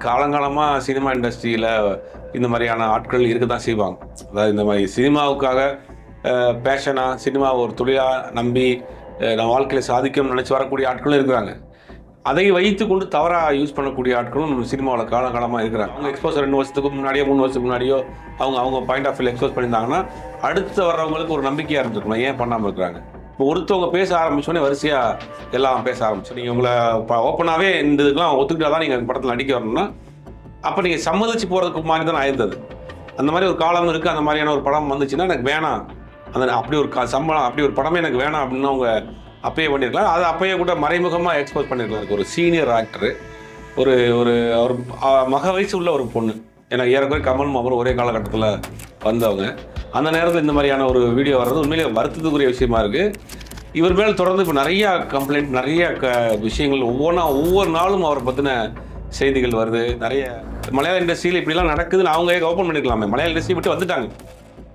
காலங்காலமாக சினிமா இண்டஸ்ட்ரியில் இந்த மாதிரியான ஆட்கள் இருக்க தான் செய்வாங்க. அதாவது இந்த மாதிரி சினிமாவுக்காக பேஷனாக சினிமாவை ஒரு தொழிலாக நம்பி நம்ம வாழ்க்கையில் சாதிக்கணும்னு நினச்சி வரக்கூடிய ஆட்களும் இருக்கிறாங்க. அதை வைத்து கொண்டு தவறாக யூஸ் பண்ணக்கூடிய ஆட்களும் நம்ம சினிமாவில் காலங்காலமாக இருக்கிறாங்க. அவங்க எக்ஸ்போஸ் 2 வருஷத்துக்கு முன்னாடியோ 3 வருஷத்துக்கு முன்னாடியோ அவங்க பாயிண்ட் ஆஃப் வியூ எக்ஸ்போஸ் பண்ணியிருந்தாங்கன்னா அடுத்து வர்றவங்களுக்கு ஒரு நம்பிக்கையாக இருந்திருக்கணும். ஏன் பண்ணாமல் இருக்கிறாங்க? இப்போ ஒருத்தவங்க பேச ஆரம்பிச்சோடனே வரிசையாக எல்லாம் பேச ஆரம்பிச்சு. நீங்கள் உங்களை ஓப்பனாகவே இந்த இதுக்கெலாம் ஒத்துக்கிட்டா தான் நீங்கள் படத்தில் நடிக்க வரணும்னா அப்போ நீங்கள் சம்மதிச்சு போகிறதுக்கு மாதிரி தான் ஆயிருந்தது. அந்த மாதிரி ஒரு காலம் இருக்குது. அந்த மாதிரியான ஒரு படம் வந்துச்சுன்னா எனக்கு வேணாம், அந்த அப்படி ஒரு சம்பளம் அப்படி ஒரு படமே எனக்கு வேணாம் அப்படின்னு அவங்க அப்பயே பண்ணியிருக்கலாம். அது அப்பயே கூட மறைமுகமாக எக்ஸ்போஸ் பண்ணியிருக்கலாம். ஒரு சீனியர் ஆக்டரு, ஒரு ஒரு ஒரு மக வயசு உள்ள ஒரு பொண்ணு, ஏன்னா ஏறக்குறைய கமலும் அவரும் ஒரே காலகட்டத்தில் வந்தவங்க. அந்த நேரத்தில் இந்த மாதிரியான ஒரு வீடியோ வர்றது உண்மையிலே வருத்தத்துக்குரிய விஷயமா இருக்குது. இவர் மேல் தொடர்ந்து இப்போ நிறையா கம்ப்ளைண்ட், நிறைய விஷயங்கள் ஒவ்வொரு நாளும் அவரை பற்றின செய்திகள் வருது. நிறைய மலையாள இண்டஸ்ட்ரியில் இப்படிலாம் நடக்குதுன்னு அவங்க ஓப்பன் பண்ணியிருக்கலாமே. மலையாள இண்டஸ்ட்ரி விட்டு வந்துட்டாங்க,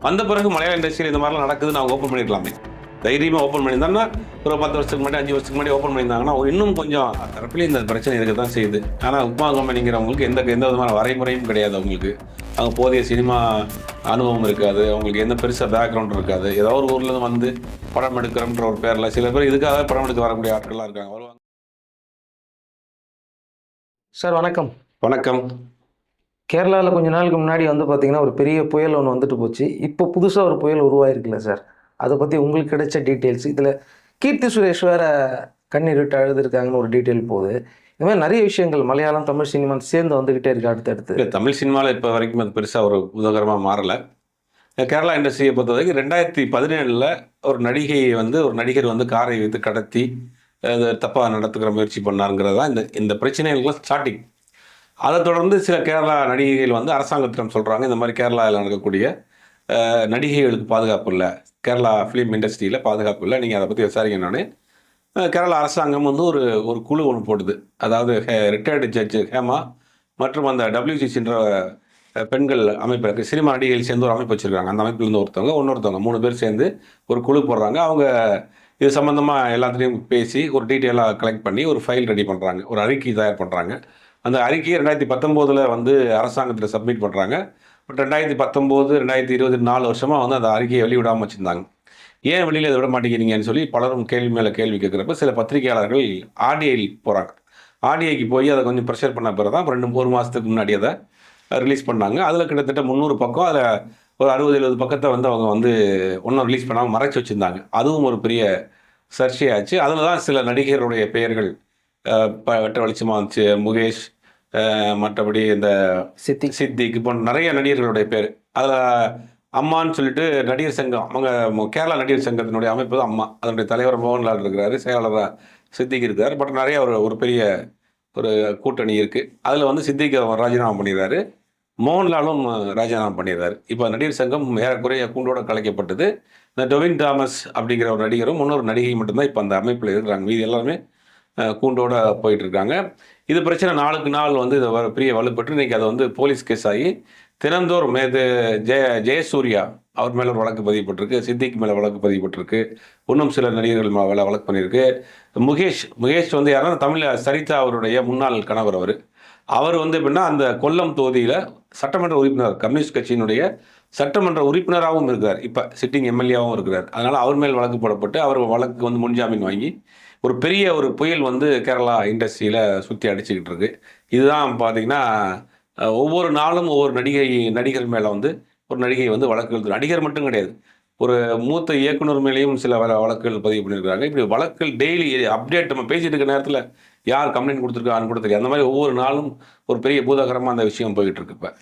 வந்த பிறகு மலையாள இண்டஸ்ட்ரியில் இந்த மாதிரிலாம் நடக்குதுன்னு அவங்க ஓப்பன் பண்ணியிருக்கலாமே. தைரியமாக ஓப்பன் பண்ணியிருந்தாங்கன்னா ஒரு 10 வருஷத்துக்கு முன்னாடி 5 வருஷத்துக்கு முன்னாடி ஓப்பன் பண்ணியிருந்தாங்கன்னா இன்னும் கொஞ்சம் தரப்புலேயும் இந்த பிரச்சனை இருக்க தான் செய்யுது. ஆனால் உப்மா கம்பெனிங்கிறவங்களுக்கு எந்த விதமான வரைமுறையும் கிடையாது. அவங்களுக்கு அவங்க போதிய சினிமா அனுபவம் இருக்காது, அவங்களுக்கு எந்த பெருசாக பேக்ரவுண்ட் இருக்காது. ஏதோ ஒரு ஊர்லேருந்து வந்து படம் எடுக்கிறோன்ற ஒரு பேரில் சில பேர் இதுக்காக படம் எடுக்க வரக்கூடிய ஆட்கள்லாம் இருக்காங்க, வருவாங்க. சார் வணக்கம். வணக்கம். கேரளாவில் கொஞ்ச நாளுக்கு முன்னாடி வந்து பார்த்தீங்கன்னா ஒரு பெரிய புயல் ஒன்று வந்துட்டு போச்சு. இப்போ புதுசாக ஒரு புயல் உருவாயிருக்குல்ல சார், அதை பற்றி உங்களுக்கு கிடைச்ச டீட்டெயில்ஸ். இதில் கீர்த்தி சுரேஷ் வேற கண்ணீர் விட்டு அழுதுருக்காங்கன்னு ஒரு டீட்டெயில் போகுது. இந்த மாதிரி நிறைய விஷயங்கள் மலையாளம் தமிழ் சினிமா சேர்ந்து வந்துக்கிட்டே இருக்கு அடுத்தடுத்து. தமிழ் சினிமாவில் இப்போ வரைக்கும் அது பெருசாக ஒரு உதகரமாக மாறலை. கேரளா இண்டஸ்ட்ரியை பொறுத்த வரைக்கும் 2017 ஒரு நடிகையை வந்து ஒரு நடிகர் வந்து காரை வைத்து கடத்தி தப்பாக நடத்துக்கிற முயற்சி பண்ணாருங்கிறது தான் இந்த பிரச்சனைகளுக்கு ஸ்டார்டிங். அதை தொடர்ந்து சில கேரளா நடிகைகள் வந்து அரசாங்கத்திடம் சொல்கிறாங்க, இந்த மாதிரி கேரளாவில் நடக்கக்கூடிய நடிகைகளுக்கு பாதுகாப்பு இல்லை, கேரளா ஃபிலிம் இண்டஸ்ட்ரியில் பாதுகாப்பு இல்லை, நீங்கள் அதை பற்றி விசாரிக்கணும்னு கேரளா அரசாங்கம் வந்து ஒரு குழு ஒன்று போடுது. அதாவது ரிட்டையர்டு ஜட்ஜு ஹேமா மற்றும் அந்த WCCன்ற பெண்கள் அமைப்பு இருக்குது, சினிமா நடிகைகள் சேர்ந்து ஒரு அமைப்பு வச்சுருக்காங்க. அந்த அமைப்பிலேருந்து இன்னொருத்தவங்க 3 பேர் சேர்ந்து ஒரு குழு போடுறாங்க. அவங்க இது சம்மந்தமாக எல்லாத்துலேயும் பேசி ஒரு டீட்டெயிலாக கலெக்ட் பண்ணி ஒரு ஃபைல் ரெடி பண்ணுறாங்க, ஒரு அறிக்கை தயார் பண்ணுறாங்க. அந்த அறிக்கையை 2019 வந்து அரசாங்கத்தில் சப்மிட் பண்ணுறாங்க. பட் 2019, 2020 4 வருஷமாக வந்து அந்த அறிக்கையை வெளியிடாமல் வச்சுருந்தாங்க. ஏன் வெளியில் இதை விட மாட்டேங்கிறீங்கன்னு சொல்லி பலரும் கேள்வி மேலே கேள்வி கேட்குறப்ப சில பத்திரிகையாளர்கள் RDI போகிறாங்க. RDIக்கு போய் அதை கொஞ்சம் ப்ரெஷர் பண்ண பிறகு தான் 1 மாதத்துக்கு முன்னாடி அதை ரிலீஸ் பண்ணாங்க. அதில் கிட்டத்தட்ட 300 பக்கம், அதில் ஒரு 60-70 பக்கத்தை வந்து அவங்க வந்து ஒன்றும் ரிலீஸ் பண்ணாமல் மறைச்சி வச்சுருந்தாங்க. அதுவும் ஒரு பெரிய சர்ச்சையாச்சு. அதில் தான் சில நடிகர்களுடைய பெயர்கள் வெட்ட வெளிச்சமாக வந்துச்சு. முகேஷ், மற்றபடி இந்த சித்திக் போன்ற நிறைய நடிகர்களுடைய பேர். அதில் அம்மான்னு சொல்லிட்டு நடிகர் சங்கம், அவங்க கேரளா நடிகர் சங்கத்தினுடைய அமைப்பு தான் அம்மா. அதனுடைய தலைவர் மோகன்லால் இருக்கிறாரு, செயலாளராக சித்திக் இருக்கிறார். பட் நிறைய ஒரு பெரிய ஒரு கூட்டணி இருக்குது. அதில் வந்து சித்திக் ராஜினாமா பண்ணிடுறாரு, மோகன்லாலும் ராஜினாமா பண்ணிடுறாரு. இப்போ நடிகர் சங்கம் ஏறக்குறைய கூண்டோட கலைக்கப்பட்டது. இந்த டொவின் தாமஸ் அப்படிங்கிற ஒரு நடிகரும் இன்னொரு நடிகை மட்டும்தான் இப்போ அந்த அமைப்பில் இருக்கிறாங்க. மீது எல்லாருமே கூண்டோட போயிட்டுருக்காங்க. இது பிரச்சனை நாளுக்கு நாள் வந்து இதை பெரிய வலுப்பட்டு இன்றைக்கி அதை வந்து போலீஸ் கேஸ் ஆகி தினந்தோறும் ஜெயசூர்யா அவர் மேலே ஒரு வழக்கு பதிவுப்பட்டிருக்கு, சித்திக் மேலே வழக்கு பதிவுப்பட்டிருக்கு, இன்னும் சில நடிகர்கள் மேலே வழக்கு பண்ணியிருக்கு. முகேஷ் வந்து யாருன்னா தமிழில் சரிதா அவருடைய முன்னாள் கணவர். அவர் வந்து எப்படின்னா அந்த கொல்லம் தொகுதியில் சட்டமன்ற உறுப்பினர், கம்யூனிஸ்ட் கட்சியினுடைய சட்டமன்ற உறுப்பினராகவும் இருக்கிறார், இப்போ சிட்டிங் MLAவும் இருக்கிறார். அதனால் அவர் மேல் வழக்கு போடப்பட்டு அவர் வழக்கு வந்து முன்ஜாமீன் வாங்கி ஒரு பெரிய ஒரு புயல் வந்து கேரளா இண்டஸ்ட்ரியில் சுற்றி அடிச்சுக்கிட்டு இருக்கு. இதுதான் பார்த்திங்கன்னா ஒவ்வொரு நாளும் ஒவ்வொரு நடிகர் மேலே வந்து ஒரு நடிகை வந்து வழக்குகள், நடிகர் மட்டும் கிடையாது, ஒரு மூத்த இயக்குனர் மேலேயும் சில வழக்குகள் பதிவு பண்ணியிருக்காங்க. இப்படி வழக்குகள் டெய்லி அப்டேட். நம்ம பேசிட்டு இருக்க நேரத்தில் யார் கம்ப்ளைண்ட் கொடுத்துருக்கான்னு கூட தெரியாது. அந்த மாதிரி ஒவ்வொரு நாளும் ஒரு பெரிய பூதாகரமாக அந்த விஷயம் போயிட்டு இருக்கு. இப்போ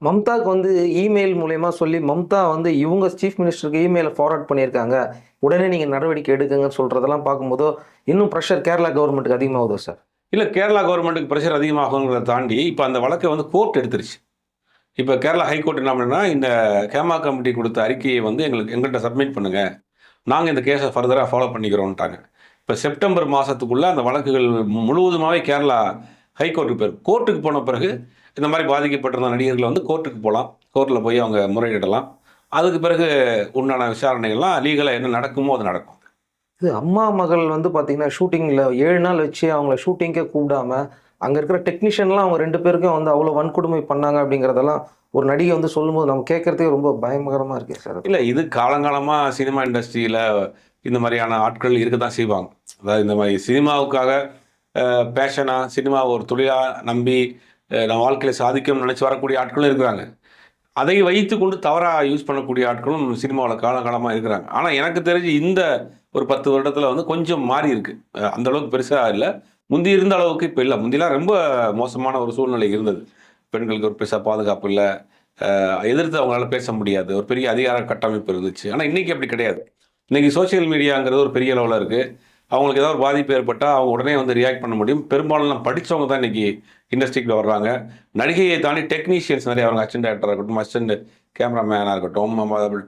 மம்தாக்கு வந்து இமெயில் மூலயமா சொல்லி மம்தா வந்து இவங்க சீஃப் மினிஸ்டருக்கு இமெயிலை ஃபார்வர்ட் பண்ணியிருக்காங்க, உடனே நீங்கள் நடவடிக்கை எடுக்குங்கன்னு சொல்கிறதெல்லாம் பார்க்கும்போதோ இன்னும் ப்ரெஷர் கேரளா கவர்மெண்ட்டுக்கு அதிகமாகுதோ சார்? இல்லை, கேரளா கவர்மெண்ட்டுக்கு ப்ரெஷர் அதிகமாகுங்கிறத தாண்டி இப்போ அந்த வழக்கை வந்து கோர்ட் எடுத்துருச்சு. இப்போ கேரளா ஹைகோர்ட் என்ன பண்ணுன்னா, இந்த ஹேமா கமிட்டி கொடுத்த அறிக்கையை வந்து எங்கள்கிட்ட சப்மிட் பண்ணுங்கள், நாங்கள் இந்த கேஸை ஃபர்தராக ஃபாலோ பண்ணிக்கிறோன்ட்டாங்க. இப்போ செப்டம்பர் மாதத்துக்குள்ளே அந்த வழக்குகள் முழுவதுமாகவே கேரளா ஹைகோர்ட்டுக்கு கோர்ட்டுக்கு போன பிறகு இந்த மாதிரி பாதிக்கப்பட்டிருந்த நடிகர்கள் வந்து கோர்ட்டுக்கு போகலாம், கோர்ட்டில் போய் அவங்க முறையிடலாம். அதுக்கு பிறகு உண்டான விசாரணைகள்லாம் லீகலாக என்ன நடக்குமோ அது நடக்கும். இது அம்மா மகள் வந்து பார்த்தீங்கன்னா ஷூட்டிங்கில் 7 நாள் வச்சு அவங்கள ஷூட்டிங்கே கூப்பிடாம அங்கே இருக்கிற டெக்னீஷியன்லாம் அவங்க 2 பேருக்கும் வந்து அவ்வளோ வன்கொடுமை பண்ணாங்க அப்படிங்கிறதெல்லாம் ஒரு நடிகை வந்து சொல்லும்போது நம்ம கேட்கறதே ரொம்ப பயங்கரமாக இருக்கே சார். இல்லை, இது காலங்காலமாக சினிமா இண்டஸ்ட்ரியில் இந்த மாதிரியான ஆட்கள் இருக்க தான் செய்வாங்க. அதாவது இந்த மாதிரி சினிமாவுக்காக பேஷனாக சினிமாவை ஒரு தொழிலாக நம்பி நம்ம வாழ்க்கையில் சாதிக்கணும்னு நினச்சி வரக்கூடிய ஆட்களும் இருக்கிறாங்க. அதை வைத்து கொண்டு தவறாக யூஸ் பண்ணக்கூடிய ஆட்களும் சினிமாவில் காலங்காலமாக இருக்கிறாங்க. ஆனால் எனக்கு தெரிஞ்சு இந்த ஒரு 10 வருடத்தில் வந்து கொஞ்சம் மாறி இருக்கு. அந்த அளவுக்கு பெருசாக இல்லை, முந்தி இருந்த அளவுக்கு இப்போ இல்லை. முந்திலாம் ரொம்ப மோசமான ஒரு சூழ்நிலை இருந்தது. பெண்களுக்கு ஒரு பெருசாக பாதுகாப்பு இல்லை, எதிர்த்து அவங்களால பேச முடியாது, ஒரு பெரிய அதிகார கட்டமைப்பு இருந்துச்சு. ஆனால் இன்றைக்கி அப்படி கிடையாது. இன்றைக்கி சோஷியல் மீடியாங்கிறது ஒரு பெரிய அளவில் இருக்குது. அவங்களுக்கு ஏதாவது ஒரு பாதிப்பு ஏற்பட்டால் அவங்க உடனே வந்து ரியாக்ட் பண்ண முடியும். பெரும்பாலும் படித்தவங்க தான் இன்றைக்கி இண்டஸ்ட்ரிக்குள்ள வர்றாங்க. நடிகையை தாண்டி டெக்னீஷியன்ஸ் நிறைய அவங்க அசிஸ்டன்ட் டேரக்டராக இருக்கட்டும், அசிஸ்டன்ட் கேமராமேனாக இருக்கட்டும்,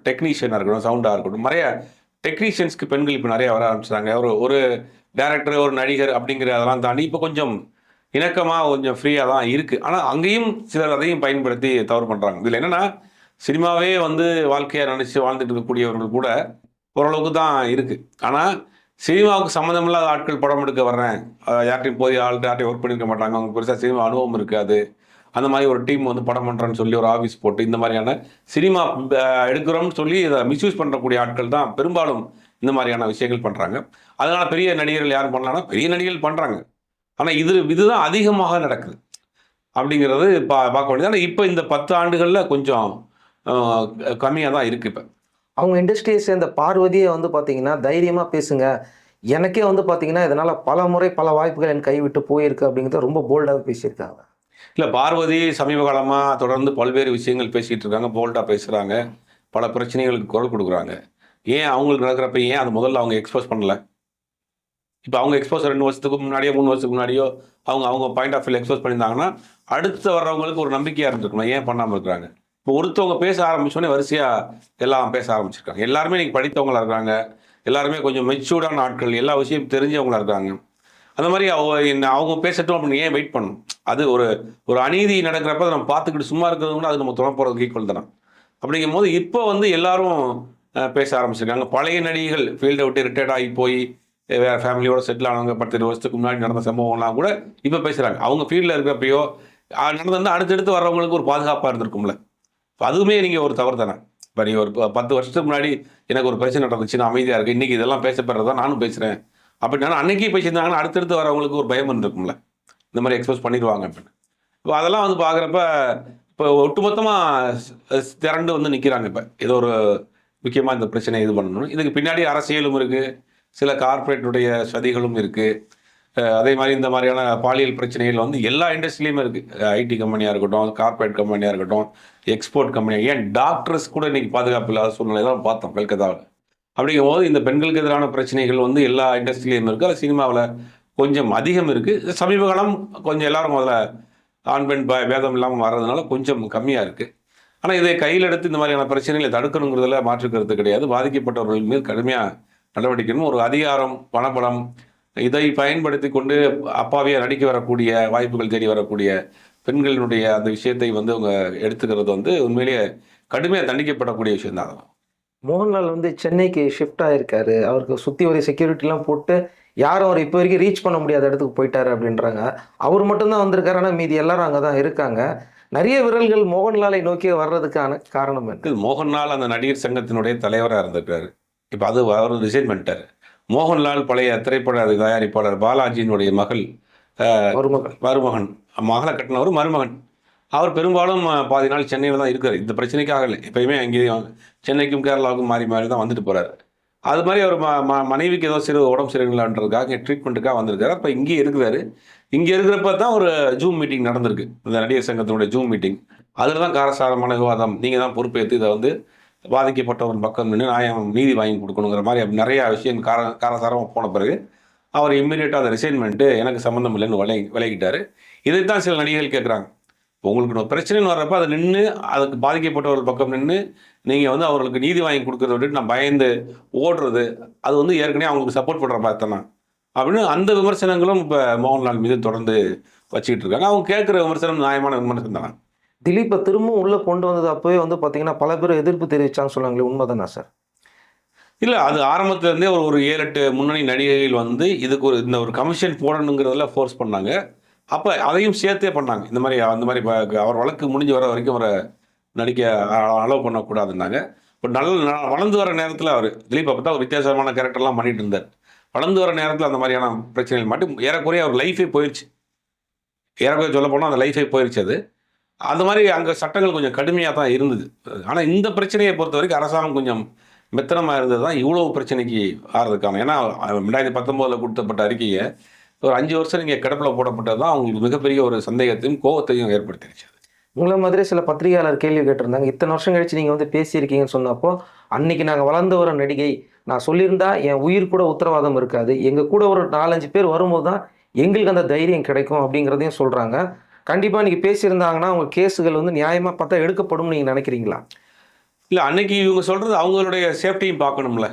டெக்னீஷியனாக இருக்கட்டும், சவுண்டாக இருக்கட்டும், நிறைய டெக்னீஷியன்ஸ்க்கு பெண்கள் இப்போ நிறைய வர ஆரம்பிச்சிட்டாங்க. ஒரு டேரக்டர், ஒரு நடிகர் அப்படிங்கிற அதெல்லாம் தாண்டி இப்போ கொஞ்சம் இணக்கமாக கொஞ்சம் ஃப்ரீயாக தான் இருக்குது. ஆனால் அங்கேயும் சிலர் அதையும் பயன்படுத்தி தவறு பண்ணுறாங்க. இதில் என்னென்னா, சினிமாவே வந்து வாழ்க்கையாக நினச்சி வாழ்ந்துட்டு இருக்கக்கூடியவர்கள் கூட ஓரளவுக்கு தான் இருக்குது. ஆனால் சினிமாவுக்கு சம்மந்தமில்லாத ஆட்கள் படம் எடுக்க வர்றேன், யார்ட்டையும் போய் யார்ட்டையும் ஒர்க் பண்ணியிருக்க மாட்டாங்க, அவங்க பெருசாக சினிமா அனுபவம் இருக்காது, அந்த மாதிரி ஒரு டீம் வந்து படம் பண்ணுறேன்னு சொல்லி ஒரு ஆஃபீஸ் போட்டு இந்த மாதிரியான சினிமா எடுக்கிறோம்னு சொல்லி இதை மிஸ்யூஸ் பண்ணக்கூடிய ஆட்கள் தான் பெரும்பாலும் இந்த மாதிரியான விஷயங்கள் பண்ணுறாங்க. அதனால் பெரிய நடிகர்கள் யார் பண்ணலான்னா பெரிய நடிகர்கள் பண்ணுறாங்க. ஆனால் இதுதான் அதிகமாக நடக்குது அப்படிங்கிறது பார்க்க வேண்டியது. ஆனால் இப்போ இந்த 10 ஆண்டுகளில் கொஞ்சம் கம்மியாக தான் இருக்குது. இப்போ அவங்க இண்டஸ்ட்ரியை சேர்ந்த பார்வதியை வந்து பார்த்தீங்கன்னா தைரியமாக பேசுங்க, எனக்கே வந்து பார்த்தீங்கன்னா இதனால் பல முறை பல வாய்ப்புகள் என் கைவிட்டு போயிருக்கு அப்படிங்கிறத ரொம்ப போல்டாக பேசியிருக்காங்க. இல்லை, பார்வதி சமீப காலமாக தொடர்ந்து பல்வேறு விஷயங்கள் பேசிகிட்டு இருக்காங்க, போல்டாக பேசுகிறாங்க, பல பிரச்சனைகளுக்கு குரல் கொடுக்குறாங்க. ஏன் அவங்களுக்கு நடக்கிறப்ப ஏன் அது முதல்ல அவங்க எக்ஸ்போஸ் பண்ணல? இப்போ அவங்க எக்ஸ்போஸ் 2 வருஷத்துக்கு முன்னாடியோ 3 வருஷத்துக்கு முன்னாடியோ அவங்க பாயிண்ட் ஆஃப் வியூ எக்ஸ்போஸ் பண்ணியிருந்தாங்கன்னா அடுத்து வர்றவங்களுக்கு ஒரு நம்பிக்கையாக இருந்திருக்கணும். ஏன் பண்ணாமல் இருக்கிறாங்க? இப்போ ஒருத்தவங்க பேச ஆரம்பிச்சோடனே வரிசையாக எல்லாம் பேச ஆரம்பிச்சிருக்காங்க. எல்லாருமே இன்றைக்கி படித்தவங்களா இருக்காங்க, எல்லாருமே கொஞ்சம் மெச்சூர்டான ஆட்கள், எல்லா விஷயம் தெரிஞ்சவங்களா இருக்காங்க. அந்த மாதிரி அவங்க பேசட்டும் அப்படின்னு ஏன் வெயிட் பண்ணணும்? அது ஒரு அநீதி நடக்கிறப்ப அதை நம்ம பார்த்துக்கிட்டு சும்மா இருக்கிறது கூட அது நம்ம துணை போகிறதுக்கு ஈக்குவல் தானே. அப்படிங்கும் போது இப்போ வந்து எல்லாரும் பேச ஆரம்பிச்சிருக்காங்க. பழைய நடிகைகள் ஃபீல்டை விட்டு ரிட்டையர்ட் ஆகி போய் வேறு ஃபேமிலியோட செட்டில் ஆனவங்க 10 வருஷத்துக்கு முன்னாடி நடந்த சம்பவம்லாம் கூட இப்போ பேசுகிறாங்க. அவங்க ஃபீல்டில் இருக்கிறப்பையோ நடந்திருந்தால் அடுத்தடுத்து வர்றவங்களுக்கு ஒரு பாதுகாப்பாக இருந்திருக்கும்ல. இப்போ அதுவுமே நீங்கள் ஒரு தவறு தானே. இப்போ நீங்கள் ஒரு 10 வருஷத்துக்கு முன்னாடி எனக்கு ஒரு பிரச்சனை நடந்துச்சு, நான் அமைதியாக இருக்கேன், இன்றைக்கி இதெல்லாம் பேசப்படுறது தான் நானும் பேசுகிறேன் அப்படின்னா அன்றைக்கி பேசியிருந்தாங்கன்னா அடுத்தடுத்து வரவங்களுக்கு ஒரு பயம் இருந்திருக்கும்ல, இந்த மாதிரி எக்ஸ்போஸ் பண்ணிடுவாங்க அப்படின்னு. இப்போ அதெல்லாம் வந்து பார்க்குறப்ப இப்போ ஒட்டுமொத்தமாக திரண்டு வந்து நிற்கிறாங்க. இப்போ ஏதோ ஒரு முக்கியமாக இந்த பிரச்சனையை இது பண்ணணும். இதுக்கு பின்னாடி அரசியலும் இருக்குது, சில கார்ப்பரேட்டுடைய சதிகளும் இருக்குது. அதே மாதிரி இந்த மாதிரியான பாலியல் பிரச்சனைகள் வந்து எல்லா இண்டஸ்ட்ரியிலையுமே இருக்குது. ஐடி கம்பெனியாக இருக்கட்டும், கார்ப்பரேட் கம்பெனியாக இருக்கட்டும், எக்ஸ்போர்ட் கம்பெனியாக, ஏன் டாக்டர்ஸ் கூட இன்றைக்கி பாதுகாப்பு இல்லாத சூழ்நிலை தான் பார்த்தோம் கல்கத்தாவில். அப்படிங்கும் போது இந்த பெண்களுக்கு எதிரான பிரச்சனைகள் வந்து எல்லா இண்டஸ்ட்ரியிலையும் இருக்குது. அது சினிமாவில் கொஞ்சம் அதிகம் இருக்குது. சமீப காலம் கொஞ்சம் எல்லாரும் முதல்ல ஆண் பெண் பேதம் இல்லாமல் வர்றதுனால கொஞ்சம் கம்மியாக இருக்குது. ஆனால் இதை கையில் எடுத்து இந்த மாதிரியான பிரச்சனைகளை தடுக்கணுங்கிறதுல மாற்றுக்கிறது கிடையாது. பாதிக்கப்பட்டவர்கள் மீது கடுமையாக நடவடிக்கையும், ஒரு அதிகாரம், பணபலம் இதை பயன்படுத்தி கொண்டு அப்பாவியாக நடிக்க வரக்கூடிய வாய்ப்புகள் தேடி வரக்கூடிய பெண்களினுடைய அந்த விஷயத்தை வந்து அவங்க எடுத்துக்கிறது வந்து உண்மையிலேயே கடுமையாக தண்டிக்கப்படக்கூடிய விஷயம் தான். மோகன்லால் வந்து சென்னைக்கு ஷிஃப்ட் ஆகிருக்காரு, அவருக்கு சுற்றி ஒரு செக்யூரிட்டிலாம் போட்டு யாரும் அவர் இப்போ வரைக்கும் ரீச் பண்ண முடியாத இடத்துக்கு போயிட்டாரு அப்படின்றாங்க. அவர் மட்டும்தான் வந்திருக்காரு, ஆனால் மீதி எல்லாரும் அங்கே தான் இருக்காங்க. நிறைய விரல்கள் மோகன்லாலை நோக்கி வர்றதுக்கான காரணம் என்ன? மோகன்லால் அந்த நடிகர் சங்கத்தினுடைய தலைவராக இருந்திருக்காரு. இப்போ அது அவர் ரிசைன் பண்ணிட்டார். மோகன்லால் பழைய திரைப்பட தயாரிப்பாளர் பாலாஜியினுடைய மருமகன், மகளை கட்டினவர் மருமகன். அவர் பெரும்பாலும் பாதி நாள் சென்னையில் தான் இருக்கார். இந்த பிரச்சனைக்காக இல்லை, எப்பயுமே அங்கேயும் சென்னைக்கும் கேரளாவுக்கும் மாறி மாறி தான் வந்துட்டு போகிறார். அது மாதிரி அவர் மனைவிக்கு ஏதோ உடம்பு சரியில்லைன்றதுக்காக ட்ரீட்மெண்ட்டுக்காக வந்திருக்காரு. அப்போ இங்கேயே இருக்கிறாரு. இங்கே இருக்கிறப்ப தான் ஒரு ஜூம் மீட்டிங் நடந்திருக்கு, இந்த நடிகர் சங்கத்தினுடைய ஜூம் மீட்டிங். அதில் தான் காரசாரமான விவாதம், நீங்கள் தான் பொறுப்பேற்று இதை வந்து பாதிக்கப்பட்டவன் பக்கம் நின்று நீதி வாங்கி கொடுக்கணுங்கிற மாதிரி அப்படி நிறையா விஷயம் காரசாரமாக போன பிறகு அவர் இம்மிடியேட்டாக அதை ரிசைன்மெண்ட்டு எனக்கு சம்மந்தம் இல்லைன்னு விலகிட்டார். இதைத்தான் சில நடிகர்கள் கேட்குறாங்க. உங்களுக்கு ஒரு பிரச்சனைன்னு வர்றப்ப அதை நின்று அதுக்கு பாதிக்கப்பட்டவர்கள் பக்கம் நின்று நீங்கள் வந்து அவர்களுக்கு நீதி வாங்கி கொடுக்குறத விட்டுட்டு நான் பயந்து ஓடுறது, அது வந்து ஏற்கனவே அவங்களுக்கு சப்போர்ட் பண்ணுற பார்த்தேன்னா அப்படின்னு அந்த விமர்சனங்களும் இப்போ மோகன்லால் மீது தொடர்ந்து வச்சுக்கிட்டு இருக்காங்க. அவங்க கேட்குற விமர்சனம் நியாயமான விமர்சனம் தானே. திலீப்பை திரும்பவும் உள்ளே கொண்டு வந்தது அப்போவே வந்து பார்த்தீங்கன்னா பல பேர் எதிர்ப்பு தெரிவிச்சாங்க சொன்னாங்களே, உண்மைதானா சார்? இல்லை, அது ஆரம்பத்துலேருந்தே ஒரு 7-8 முன்னணி நடிகைகள் வந்து இதுக்கு இந்த ஒரு கமிஷன் போடணுங்கிறதுல ஃபோர்ஸ் பண்ணாங்க. அப்போ அதையும் சேர்த்தே பண்ணாங்க. இந்த மாதிரி அந்த மாதிரி அவர் வழக்கு முடிஞ்சு வர வரைக்கும் அவரை நடிக்க அலோவ் பண்ணக்கூடாதுன்னாங்க. இப்போ வளர்ந்து வர நேரத்தில் அவர் திலீப் அப்போ தான் ஒரு வித்தியாசமான கேரக்டர்லாம் பண்ணிட்டு இருந்தார். வளர்ந்து வர நேரத்தில் அந்த மாதிரியான பிரச்சனைகள் மட்டும் ஏறக்குறைய அவர் லைஃபே போயிடுச்சு. ஏறக்குறைய சொல்ல போனால் அந்த லைஃபே போயிடுச்சு அது. அந்த மாதிரி அங்கே சட்டங்கள் கொஞ்சம் கடுமையாக தான் இருந்தது. ஆனால் இந்த பிரச்சனையை பொறுத்த வரைக்கும் அரசாங்கம் கொஞ்சம் மெத்தனமாக இருந்தது தான் இவ்வளோ பிரச்சனைக்கு ஆறதுக்கான. ஏன்னா 2019 கொடுத்தப்பட்ட அறிக்கையை ஒரு 5 வருஷம் நீங்கள் கிடப்பில் போடப்பட்டது தான் அவங்களுக்கு மிகப்பெரிய ஒரு சந்தேகத்தையும் கோபத்தையும் ஏற்படுத்திடுச்சு. உங்களை மாதிரி சில பத்திரிகையாளர் கேள்வி கேட்டிருந்தாங்க. இத்தனை வருஷம் கழிச்சு நீங்கள் வந்து பேசியிருக்கீங்கன்னு சொன்னப்போ, அன்னைக்கு நாங்கள் வளர்ந்து வர நடிகை, நான் சொல்லியிருந்தா என் உயிர் கூட உத்தரவாதம் இருக்காது. எங்கள் கூட ஒரு 4-5 பேர் வரும்போது தான் எங்களுக்கு அந்த தைரியம் கிடைக்கும் அப்படிங்கிறதையும் சொல்கிறாங்க. கண்டிப்பாக இன்றைக்கி பேசியிருந்தாங்கன்னா அவங்க கேஸுகள் வந்து நியாயமாக பார்த்தா எடுக்கப்படும்னு நீங்கள் நினைக்கிறீங்களா? இல்லை, அன்னைக்கு இவங்க சொல்கிறது அவங்களுடைய சேஃப்டியும் பார்க்கணும்ல.